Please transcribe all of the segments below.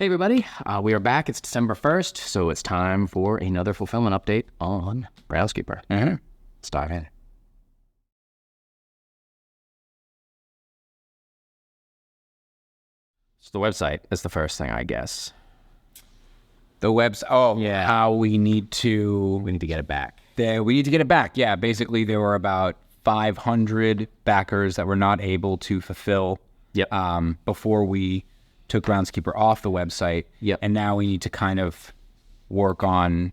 Hey everybody, we are back. It's December 1st, so it's time for another fulfillment update on Groundskeeper. Let's dive in. So the website is the first thing, I guess. The website, Yeah. how we need to get it back. we need to get it back. Yeah, basically there were about 500 backers that were not able to fulfill before we took Groundskeeper off the website. And now we need to kind of work on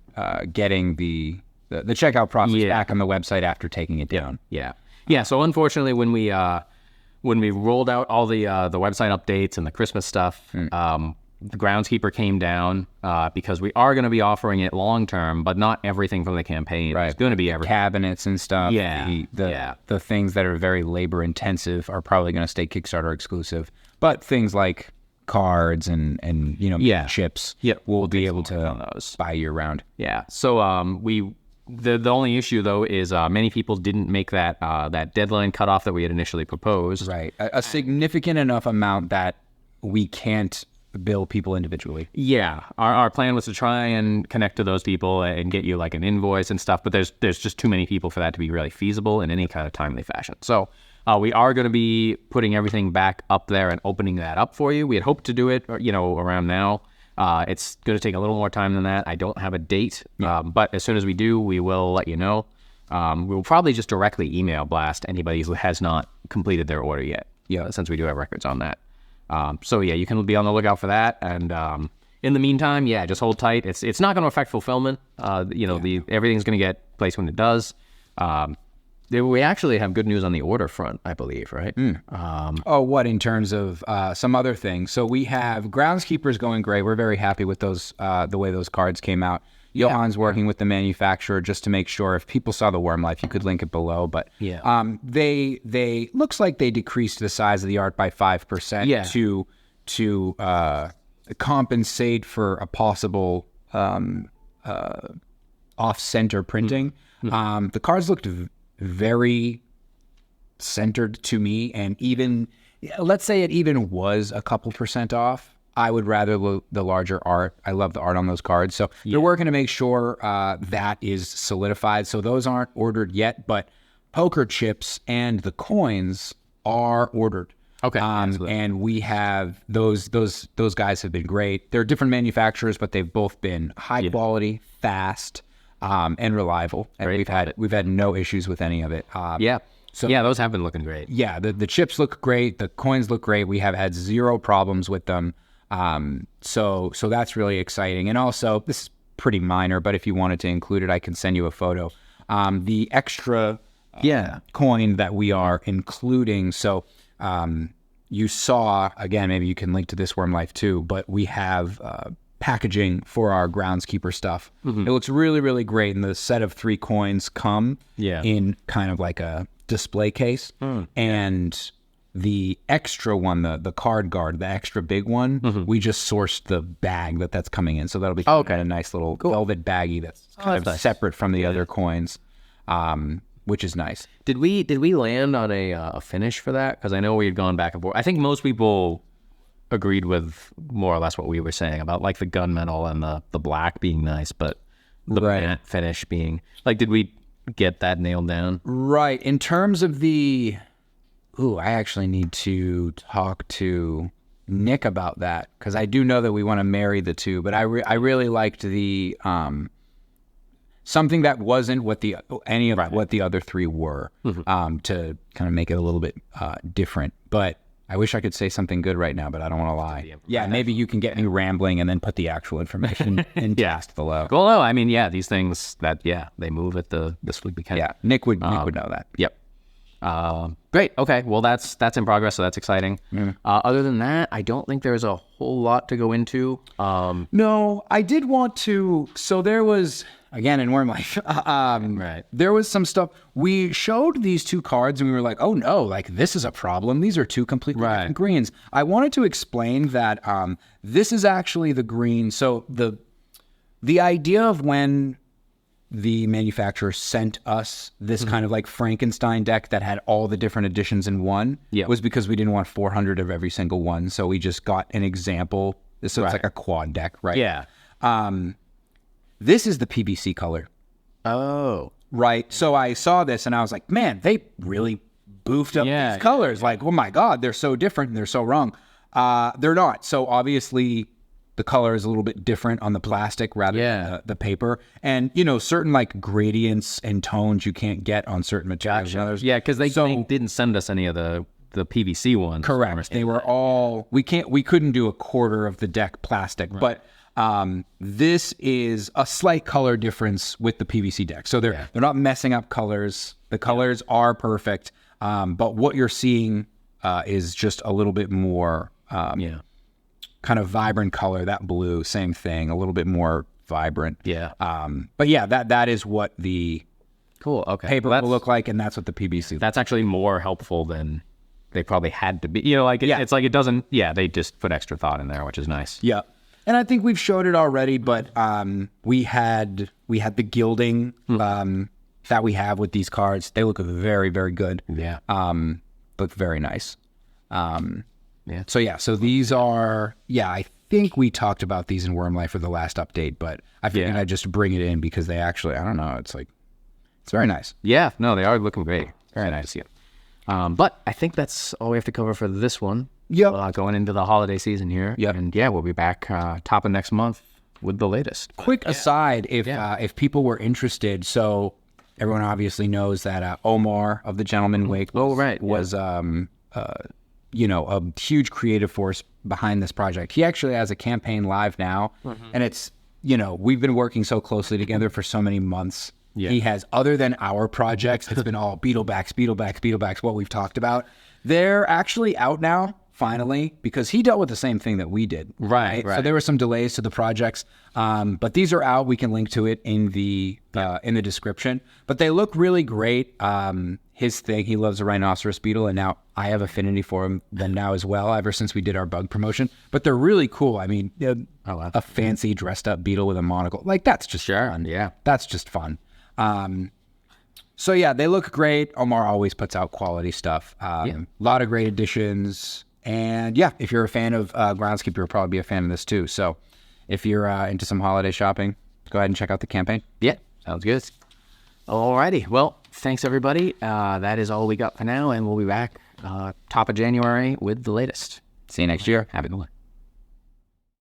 getting the checkout process back on the website after taking it down. Yeah. So unfortunately, when we rolled out all the website updates and the Christmas stuff, the Groundskeeper came down because we are going to be offering it long term, but not everything from the campaign. Right. It's going to be everything. Cabinets and stuff. The The things that are very labor intensive are probably going to stay Kickstarter exclusive. But things like cards and chips, we'll be able to buy year round. Yeah. So the only issue though is many people didn't make that deadline cutoff that we had initially proposed. Right. A significant enough amount that we can't bill people individually. Yeah. Our plan was to try and connect to those people and get you like an invoice and stuff, but there's just too many people for that to be really feasible in any kind of timely fashion. So we are going to be putting everything back up there and opening that up for you. We had hoped to do it, around now. It's going to take a little more time than that. I don't have a date, but as soon as we do, we will let you know. We'll probably just directly email blast anybody who has not completed their order yet, since we do have records on that. You can be on the lookout for that. And in the meantime, just hold tight. It's not going to affect fulfillment. Everything's going to get placed when it does. We actually have good news on the order front, I believe, right? What in terms of some other things? So we have Groundskeepers going great. We're very happy with those, the way those cards came out. Johan's working with the manufacturer just to make sure if people saw the Worm Life, you could link it below. But they looks like they decreased the size of the art by 5% to compensate for a possible off-center printing. The cards looked very centered to me, and even let's say it even was a couple percent off, I would rather the larger art. I love the art on those cards, so they're working to make sure that is solidified. So those aren't ordered yet, but poker chips and the coins are ordered. Okay, and we have those guys have been great. They're different manufacturers, but they've both been high quality, fast, and reliable, and we've had no issues with any of it. Those have been looking great. The chips look great, the coins look great. We have had zero problems with them. So that's really exciting. And also, this is pretty minor, but if you wanted to include it, I can send you a photo. The extra coin that we are including. So you saw again, maybe you can link to this Worm Life too, but we have packaging for our Groundskeeper stuff. It looks really, really great, and the set of 3 coins come in kind of like a display case, and the extra one, the card guard, the extra big one, we just sourced the bag that's coming in, so that'll be kind of a nice little velvet baggie that's kind of nice. separate from the other coins, which is nice. Did we land on a finish for that? Because I know we had gone back and forth. I think most people agreed with more or less what we were saying about like the gunmetal and the black being nice, but the matte finish being like, did we get that nailed down? Right. In terms of I actually need to talk to Nick about that, because I do know that we want to marry the two, but I really liked the something that wasn't what what the other 3 were, to kind of make it a little bit different. But I wish I could say something good right now, but I don't want to lie. Maybe you can get me rambling and then put the actual information in text below. Well, no, I mean, these things that, they move at the sleepy kind. Yeah, Nick would know that. Yep. Great. Okay. Well, that's in progress, so that's exciting. Other than that, I don't think there's a whole lot to go into. No, I did want to. So there was, again, in Worm Life, there was some stuff. We showed these 2 cards and we were like, oh no, like this is a problem. These are 2 completely different greens. I wanted to explain that this is actually the green. So the idea of when the manufacturer sent us this kind of like Frankenstein deck that had all the different editions in one was because we didn't want 400 of every single one. So we just got an example So it's like a quad deck, right? Yeah. This is the PVC color. Oh. Right. So I saw this and I was like, man, they really boofed up these colors. Like, oh my God, they're so different and they're so wrong. They're not. So obviously the color is a little bit different on the plastic rather than the paper. And, you know, certain like gradients and tones you can't get on certain materials. Gotcha. Yeah, because they didn't send us any of the PVC ones. Correct. They were all, we couldn't do a quarter of the deck plastic, but this is a slight color difference with the PVC deck. So they're not messing up colors. The colors are perfect. But what you're seeing is just a little bit more kind of vibrant color. That blue, same thing, a little bit more vibrant. Yeah. But yeah, that is what the paper will look like, and that's what the PVC. That's actually more helpful than they probably had to be. You know, like it's like it doesn't. Yeah, they just put extra thought in there, which is nice. Yeah. And I think we've showed it already, but we had the gilding that we have with these cards. They look very, very good. Yeah. Look very nice. So these are, I think we talked about these in Worm Life for the last update, but I figured I'd just bring it in because they actually, I don't know, it's very nice. Yeah, no, they are looking great. Very nice. Yeah. But I think that's all we have to cover for this one. Yep. Going into the holiday season here. Yep. And we'll be back top of next month with the latest. Quick aside, if people were interested, so everyone obviously knows that Omar of the Gentleman Wake was you know, a huge creative force behind this project. He actually has a campaign live now, and it's, you know, we've been working so closely together for so many months. Yeah. He has, other than our projects, it's been all Beetlebacks, what we've talked about. They're actually out now, finally, because he dealt with the same thing that we did. Right. So there were some delays to the projects, but these are out. We can link to it in the description. But they look really great. His thing, he loves a rhinoceros beetle, and now I have affinity for them now as well, ever since we did our bug promotion. But they're really cool. I mean, a fancy dressed up beetle with a monocle, like that's just fun. Yeah, that's just fun. So yeah, they look great. Omar always puts out quality stuff. A lot of great additions. And yeah, if you're a fan of Groundskeeper, you'll probably be a fan of this too. So if you're into some holiday shopping, go ahead and check out the campaign. Yeah, sounds good. Alrighty. Well, thanks everybody. That is all we got for now, and we'll be back top of January with the latest. See you next year. Have a good one.